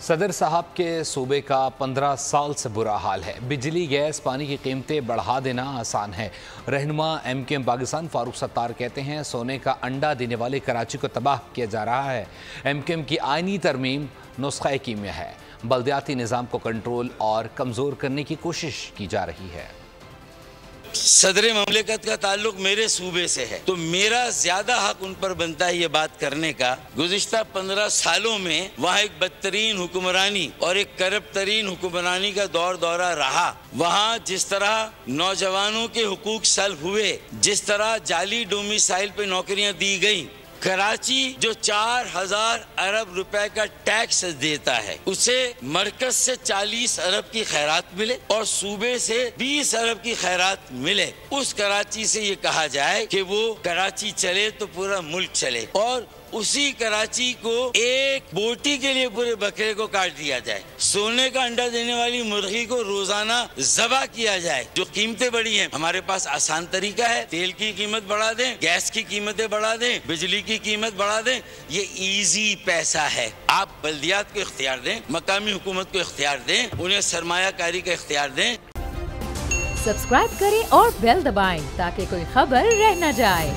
صدر صاحب کے صوبے کا 15 سال سے برا حال ہے۔ بجلی، گیس، پانی کی قیمتیں بڑھا دینا آسان ہے۔ رہنما M Q M Pakistan Farooq Sattar کہتے ہیں سونے کا انڈا دینے والے کراچی کو تباہ کیا جا رہا ہے۔ ایم کیو ایم کی آئینی ترمیم نسخہ کیمیا ہے۔ بلدیاتی نظام کو کنٹرول اور کمزور کرنے کی کوشش کی جا رہی ہے۔ صدر مملکت کا تعلق میرے صوبے سے ہے تو میرا زیادہ حق ان پر بنتا ہے یہ بات کرنے کا۔ گزشتہ 15 سالوں میں وہاں ایک بدترین حکمرانی اور ایک کرپٹ ترین حکمرانی کا دورہ رہا۔ وہاں جس طرح نوجوانوں کے حقوق سلب ہوئے، جس طرح جعلی ڈومیسائل پہ نوکریاں دی گئیں، کراچی جو 4000 ارب روپے کا ٹیکس دیتا ہے اسے مرکز سے 40 ارب کی خیرات ملے اور صوبے سے 20 ارب کی خیرات ملے، اس کراچی سے یہ کہا جائے کہ وہ کراچی چلے تو پورا ملک چلے، اور اسی کراچی کو ایک بوٹی کے لیے پورے بکرے کو کاٹ دیا جائے، سونے کا انڈا دینے والی مرغی کو روزانہ ذبح کیا جائے۔ جو قیمتیں بڑھی ہیں، ہمارے پاس آسان طریقہ ہے، تیل کی قیمت بڑھا دیں، گیس کی قیمتیں بڑھا دیں، بجلی کی قیمت بڑھا دیں، یہ ایزی پیسہ ہے۔ آپ بلدیات کو اختیار دیں، مقامی حکومت کو اختیار دیں، انہیں سرمایہ کاری کا اختیار دیں۔ سبسکرائب کریں اور بیل دبائیں تاکہ کوئی خبر رہ نہ جائے۔